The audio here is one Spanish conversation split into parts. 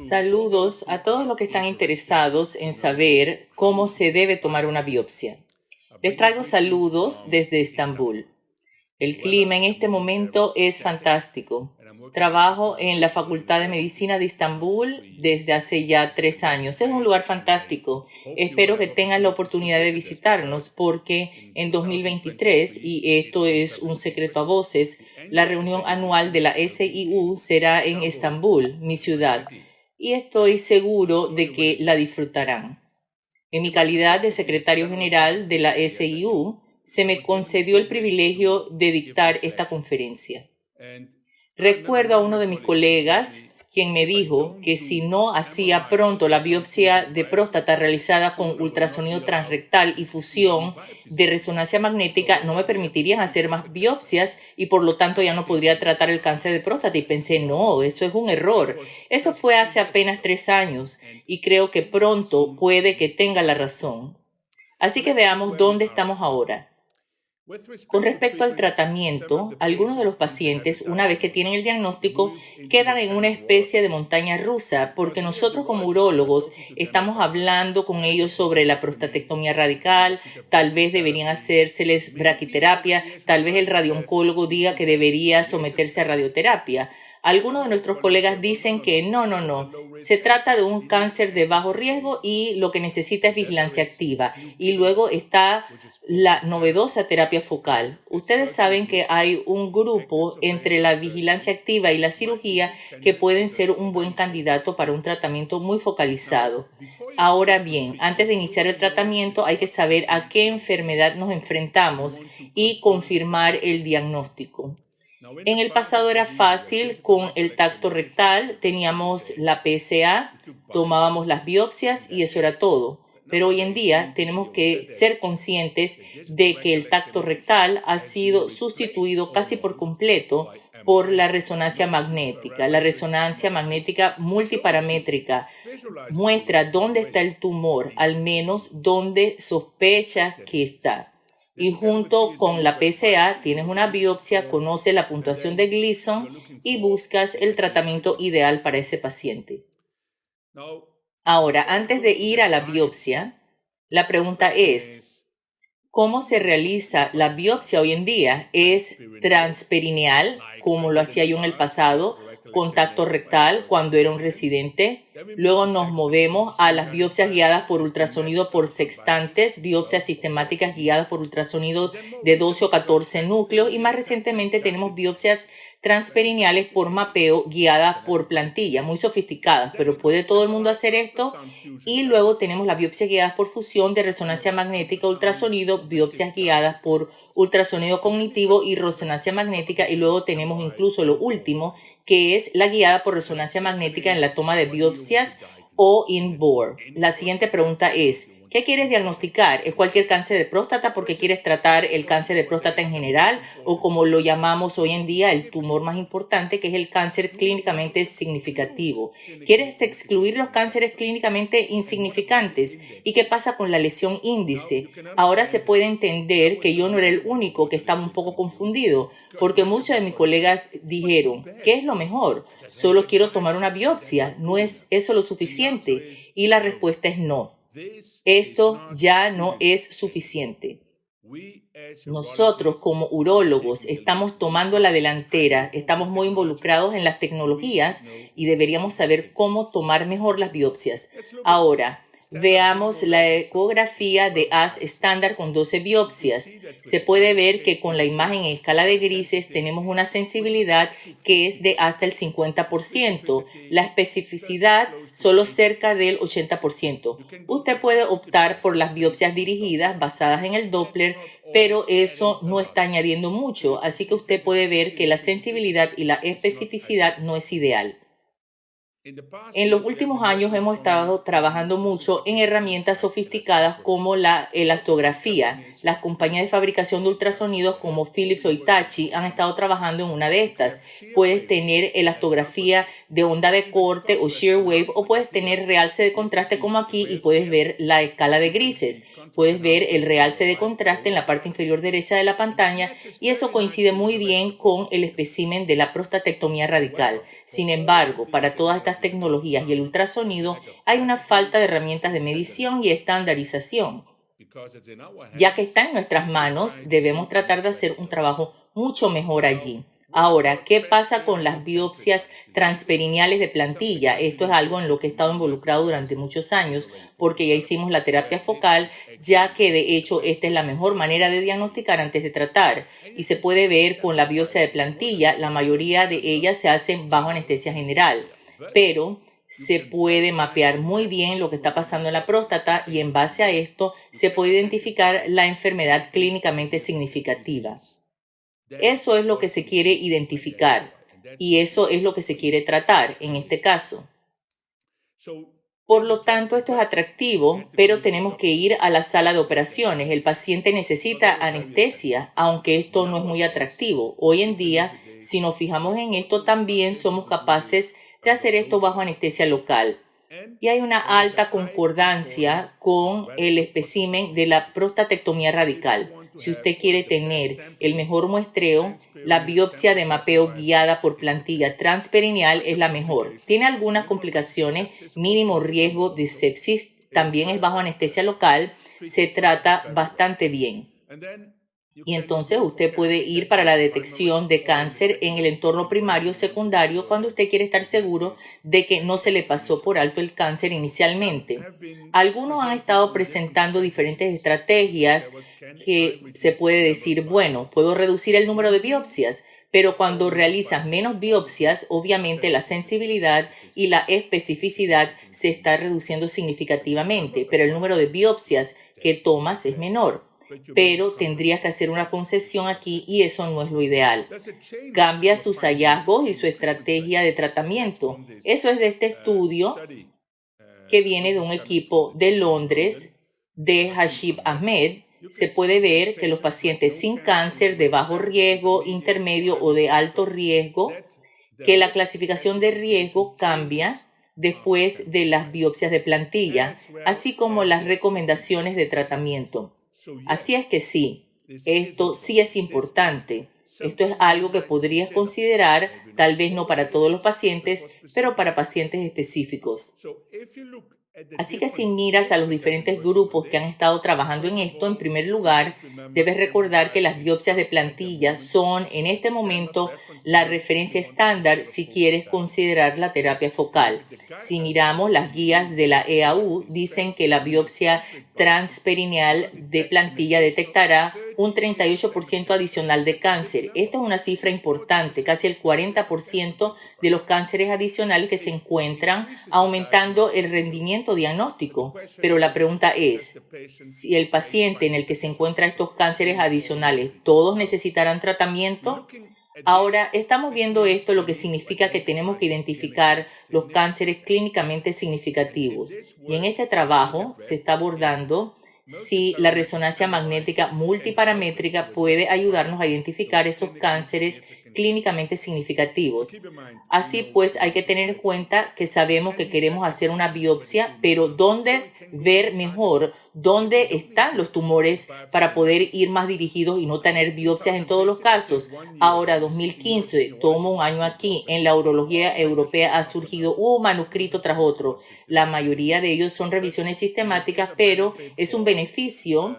Saludos a todos los que están interesados en saber cómo se debe tomar una biopsia. Les traigo saludos desde Estambul. El clima en este momento es fantástico. Trabajo en la Facultad de Medicina de Estambul desde hace ya 3 años. Es un lugar fantástico. Espero que tengan la oportunidad de visitarnos porque en 2023, y esto es un secreto a voces, la reunión anual de la SIU será en Estambul, mi ciudad, y estoy seguro de que la disfrutarán. En mi calidad de secretario general de la SIU, se me concedió el privilegio de dictar esta conferencia. Recuerdo a uno de mis colegas quien me dijo que si no hacía pronto la biopsia de próstata realizada con ultrasonido transrectal y fusión de resonancia magnética, no me permitirían hacer más biopsias y por lo tanto ya no podría tratar el cáncer de próstata. Y pensé, no, eso es un error. Eso fue hace apenas 3 años y creo que pronto puede que tenga la razón. Así que veamos dónde estamos ahora. Con respecto al tratamiento, algunos de los pacientes, una vez que tienen el diagnóstico, quedan en una especie de montaña rusa, porque nosotros como urólogos estamos hablando con ellos sobre la prostatectomía radical, tal vez deberían hacérseles braquiterapia, tal vez el radiooncólogo diga que debería someterse a radioterapia. Algunos de nuestros colegas dicen que no. Se trata de un cáncer de bajo riesgo y lo que necesita es vigilancia activa. Y luego está la novedosa terapia focal. Ustedes saben que hay un grupo entre la vigilancia activa y la cirugía que pueden ser un buen candidato para un tratamiento muy focalizado. Ahora bien, antes de iniciar el tratamiento hay que saber a qué enfermedad nos enfrentamos y confirmar el diagnóstico. En el pasado era fácil con el tacto rectal, teníamos la PSA, tomábamos las biopsias y eso era todo. Pero hoy en día tenemos que ser conscientes de que el tacto rectal ha sido sustituido casi por completo por la resonancia magnética. La resonancia magnética multiparamétrica muestra dónde está el tumor, al menos dónde sospechas que está. Y junto con la PSA tienes una biopsia, conoces la puntuación de Gleason y buscas el tratamiento ideal para ese paciente. Ahora, antes de ir a la biopsia, la pregunta es, ¿cómo se realiza la biopsia hoy en día? ¿Es transperineal, como lo hacía yo en el pasado, contacto rectal cuando era un residente? Luego nos movemos a las biopsias guiadas por ultrasonido por sextantes, biopsias sistemáticas guiadas por ultrasonido de 12 o 14 núcleos y más recientemente tenemos biopsias transperineales por mapeo guiadas por plantilla, muy sofisticadas, pero ¿puede todo el mundo hacer esto? Y luego tenemos las biopsias guiadas por fusión de resonancia magnética, ultrasonido, biopsias guiadas por ultrasonido cognitivo y resonancia magnética y luego tenemos incluso lo último, que es la guiada por resonancia magnética en la toma de biopsias o in-bore. La siguiente pregunta es, ¿qué quieres diagnosticar? ¿Es cualquier cáncer de próstata porque quieres tratar el cáncer de próstata en general o como lo llamamos hoy en día el tumor más importante que es el cáncer clínicamente significativo? ¿Quieres excluir los cánceres clínicamente insignificantes? ¿Y qué pasa con la lesión índice? Ahora se puede entender que yo no era el único que estaba un poco confundido porque muchos de mis colegas dijeron, ¿qué es lo mejor? Solo quiero tomar una biopsia, ¿no es eso lo suficiente? Y la respuesta es no. Esto ya no es suficiente. Nosotros como urólogos estamos tomando la delantera, estamos muy involucrados en las tecnologías y deberíamos saber cómo tomar mejor las biopsias. Ahora, veamos la ecografía de AS estándar con 12 biopsias. Se puede ver que con la imagen en escala de grises tenemos una sensibilidad que es de hasta el 50%. La especificidad solo cerca del 80%. Usted puede optar por las biopsias dirigidas basadas en el Doppler, pero eso no está añadiendo mucho, así que usted puede ver que la sensibilidad y la especificidad no es ideal. En los últimos años hemos estado trabajando mucho en herramientas sofisticadas como la elastografía. Las compañías de fabricación de ultrasonidos como Philips o Hitachi han estado trabajando en una de estas. Puedes tener elastografía de onda de corte o shear wave o puedes tener realce de contraste como aquí y puedes ver la escala de grises. Puedes ver el realce de contraste en la parte inferior derecha de la pantalla y eso coincide muy bien con el espécimen de la prostatectomía radical. Sin embargo, para todas estas tecnologías y el ultrasonido hay una falta de herramientas de medición y estandarización. Ya que está en nuestras manos, debemos tratar de hacer un trabajo mucho mejor allí. Ahora, ¿qué pasa con las biopsias transperineales de plantilla? Esto es algo en lo que he estado involucrado durante muchos años porque ya hicimos la terapia focal, ya que de hecho esta es la mejor manera de diagnosticar antes de tratar. Y se puede ver con la biopsia de plantilla, la mayoría de ellas se hacen bajo anestesia general, pero se puede mapear muy bien lo que está pasando en la próstata y en base a esto se puede identificar la enfermedad clínicamente significativa. Eso es lo que se quiere identificar y eso es lo que se quiere tratar en este caso. Por lo tanto, esto es atractivo, pero tenemos que ir a la sala de operaciones. El paciente necesita anestesia, aunque esto no es muy atractivo. Hoy en día, si nos fijamos en esto, también somos capaces de hacer esto bajo anestesia local. Y hay una alta concordancia con el espécimen de la prostatectomía radical. Si usted quiere tener el mejor muestreo, la biopsia de mapeo guiada por plantilla transperineal es la mejor. Tiene algunas complicaciones, mínimo riesgo de sepsis, también es bajo anestesia local, se trata bastante bien. Y entonces usted puede ir para la detección de cáncer en el entorno primario o secundario cuando usted quiere estar seguro de que no se le pasó por alto el cáncer inicialmente. Algunos han estado presentando diferentes estrategias que se puede decir, bueno, puedo reducir el número de biopsias, pero cuando realizas menos biopsias, obviamente la sensibilidad y la especificidad se está reduciendo significativamente, pero el número de biopsias que tomas es menor. Pero tendrías que hacer una concesión aquí y eso no es lo ideal. Cambia sus hallazgos y su estrategia de tratamiento. Eso es de este estudio que viene de un equipo de Londres, de Hashib Ahmed. Se puede ver que los pacientes sin cáncer de bajo riesgo, intermedio o de alto riesgo, que la clasificación de riesgo cambia después de las biopsias de plantilla, así como las recomendaciones de tratamiento. Así es que sí, esto sí es importante. Esto es algo que podrías considerar, tal vez no para todos los pacientes, pero para pacientes específicos. Así que si miras a los diferentes grupos que han estado trabajando en esto, en primer lugar, debes recordar que las biopsias de plantilla son en este momento la referencia estándar si quieres considerar la terapia focal. Si miramos las guías de la EAU, dicen que la biopsia transperineal de plantilla detectará un 38% adicional de cáncer. Esta es una cifra importante, casi el 40% de los cánceres adicionales que se encuentran aumentando el rendimiento diagnóstico. Pero la pregunta es, si el paciente en el que se encuentran estos cánceres adicionales, ¿todos necesitarán tratamiento? Ahora, estamos viendo esto, lo que significa que tenemos que identificar los cánceres clínicamente significativos. Y en este trabajo se está abordando si la resonancia magnética multiparamétrica puede ayudarnos a identificar esos cánceres clínicamente significativos. Así pues, hay que tener en cuenta que sabemos que queremos hacer una biopsia, pero ¿dónde ver mejor? ¿Dónde están los tumores para poder ir más dirigidos y no tener biopsias en todos los casos? Ahora, 2015, tomo un año aquí, en la urología europea ha surgido un manuscrito tras otro. La mayoría de ellos son revisiones sistemáticas, pero es un beneficio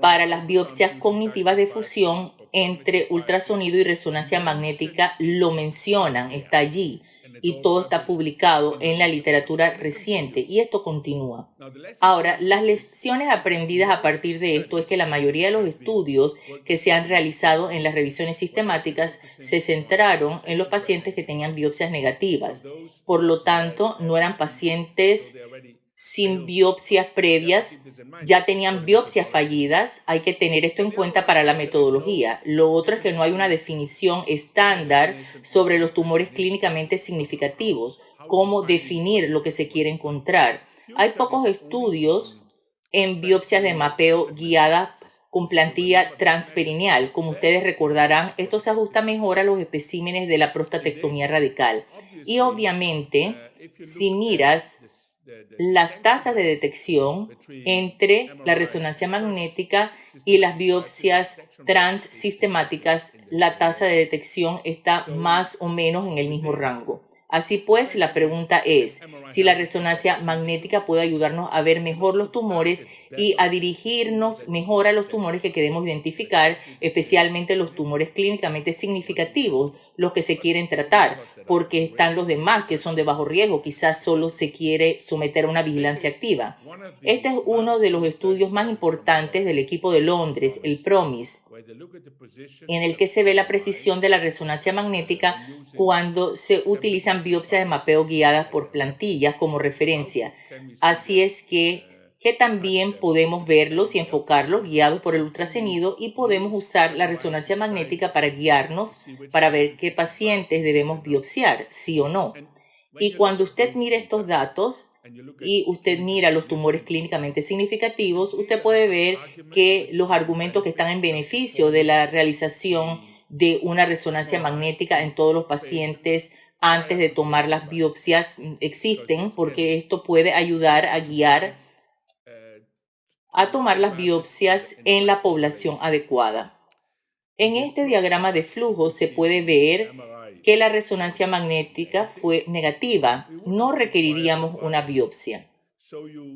para las biopsias cognitivas de fusión entre ultrasonido y resonancia magnética. Lo mencionan, está allí y todo está publicado en la literatura reciente y esto continúa. Ahora, las lecciones aprendidas a partir de esto es que la mayoría de los estudios que se han realizado en las revisiones sistemáticas se centraron en los pacientes que tenían biopsias negativas. Por lo tanto, no eran pacientes sin biopsias previas, ya tenían biopsias fallidas. Hay que tener esto en cuenta para la metodología. Lo otro es que no hay una definición estándar sobre los tumores clínicamente significativos, cómo definir lo que se quiere encontrar. Hay pocos estudios en biopsias de mapeo guiada con plantilla transperineal. Como ustedes recordarán, esto se ajusta mejor a los especímenes de la prostatectomía radical. Y obviamente, si miras las tasas de detección entre la resonancia magnética y las biopsias transsistemáticas, la tasa de detección está más o menos en el mismo rango. Así pues, la pregunta es si la resonancia magnética puede ayudarnos a ver mejor los tumores y a dirigirnos mejor a los tumores que queremos identificar, especialmente los tumores clínicamente significativos, los que se quieren tratar, porque están los demás que son de bajo riesgo, quizás solo se quiere someter a una vigilancia activa. Este es uno de los estudios más importantes del equipo de Londres, el PROMIS, en el que se ve la precisión de la resonancia magnética cuando se utilizan biopsias de mapeo guiadas por plantillas como referencia. Así es que también podemos verlos y enfocarlos guiados por el ultrasonido y podemos usar la resonancia magnética para guiarnos para ver qué pacientes debemos biopsiar, sí o no. Y cuando usted mire estos datos y usted mira los tumores clínicamente significativos, usted puede ver que los argumentos que están en beneficio de la realización de una resonancia magnética en todos los pacientes antes de tomar las biopsias existen, porque esto puede ayudar a guiar a tomar las biopsias en la población adecuada. En este diagrama de flujo se puede ver que la resonancia magnética fue negativa. No requeriríamos una biopsia.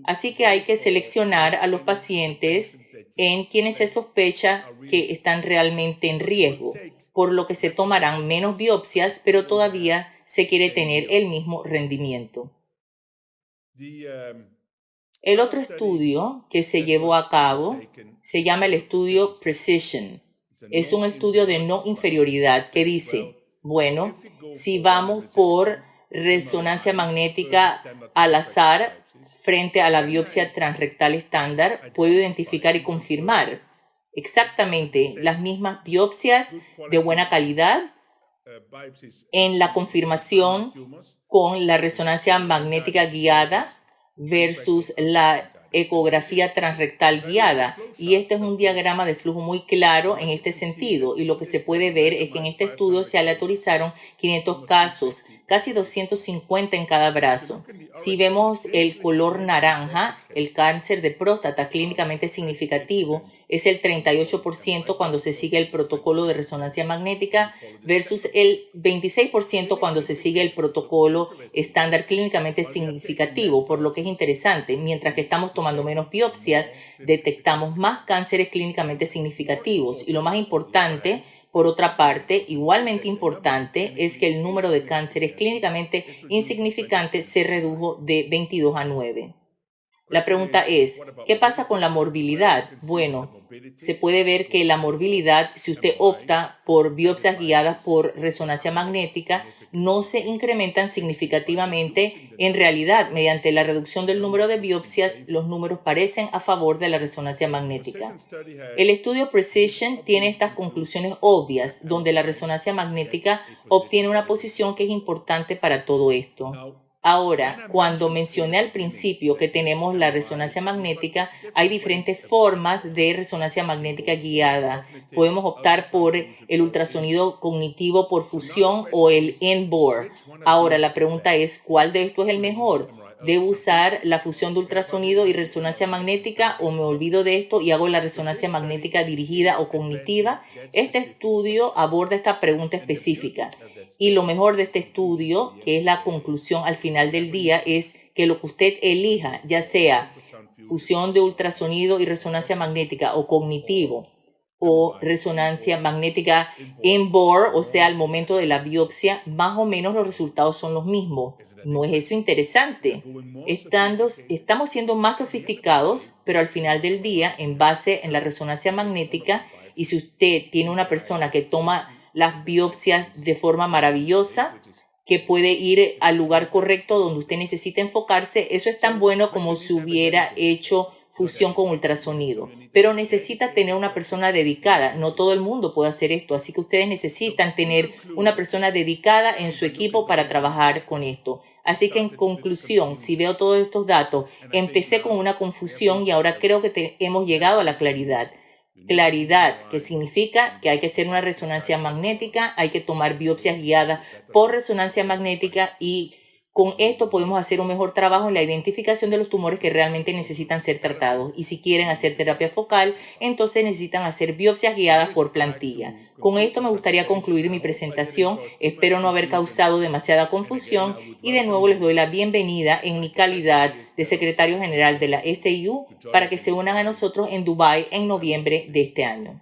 Así que hay que seleccionar a los pacientes en quienes se sospecha que están realmente en riesgo, por lo que se tomarán menos biopsias, pero todavía se quiere tener el mismo rendimiento. El otro estudio que se llevó a cabo se llama el estudio Precision. Es un estudio de no inferioridad que dice, bueno, si vamos por resonancia magnética al azar frente a la biopsia transrectal estándar, puedo identificar y confirmar exactamente las mismas biopsias de buena calidad en la confirmación con la resonancia magnética guiada versus la ecografía transrectal guiada. Y este es un diagrama de flujo muy claro en este sentido. Y lo que se puede ver es que en este estudio se aleatorizaron 500 casos, casi 250 en cada brazo. Si vemos el color naranja, el cáncer de próstata clínicamente significativo es el 38% cuando se sigue el protocolo de resonancia magnética versus el 26% cuando se sigue el protocolo estándar clínicamente significativo, por lo que es interesante. Mientras que estamos tomando menos biopsias, detectamos más cánceres clínicamente significativos. Y lo más importante, por otra parte, igualmente importante, es que el número de cánceres clínicamente insignificantes se redujo de 22 a 9. La pregunta es, ¿qué pasa con la morbilidad? Bueno, se puede ver que la morbilidad, si usted opta por biopsias guiadas por resonancia magnética, no se incrementan significativamente. En realidad, mediante la reducción del número de biopsias, los números parecen a favor de la resonancia magnética. El estudio Precision tiene estas conclusiones obvias, donde la resonancia magnética obtiene una posición que es importante para todo esto. Ahora, cuando mencioné al principio que tenemos la resonancia magnética, hay diferentes formas de resonancia magnética guiada. Podemos optar por el ultrasonido cognitivo por fusión o el in-bore. Ahora, la pregunta es, ¿cuál de estos es el mejor? ¿Debo usar la fusión de ultrasonido y resonancia magnética o me olvido de esto y hago la resonancia magnética dirigida o cognitiva? Este estudio aborda esta pregunta específica. Y lo mejor de este estudio, que es la conclusión al final del día, es que lo que usted elija, ya sea fusión de ultrasonido y resonancia magnética o cognitivo o resonancia magnética in-bore, o sea, al momento de la biopsia, más o menos los resultados son los mismos. ¿No es eso interesante? Estamos siendo más sofisticados, pero al final del día, en base en la resonancia magnética, y si usted tiene una persona que toma las biopsias de forma maravillosa, que puede ir al lugar correcto donde usted necesita enfocarse, eso es tan bueno como si hubiera hecho fusión con ultrasonido, pero necesita tener una persona dedicada. No todo el mundo puede hacer esto, así que ustedes necesitan tener una persona dedicada en su equipo para trabajar con esto. Así que en conclusión, si veo todos estos datos, empecé con una confusión y ahora creo que hemos llegado a la claridad. Claridad, que significa que hay que hacer una resonancia magnética, hay que tomar biopsias guiadas por resonancia magnética y Con esto podemos hacer un mejor trabajo en la identificación de los tumores que realmente necesitan ser tratados. Y si quieren hacer terapia focal, entonces necesitan hacer biopsias guiadas por plantilla. Con esto me gustaría concluir mi presentación. Espero no haber causado demasiada confusión y de nuevo les doy la bienvenida en mi calidad de secretario general de la SIU para que se unan a nosotros en Dubái en noviembre de este año.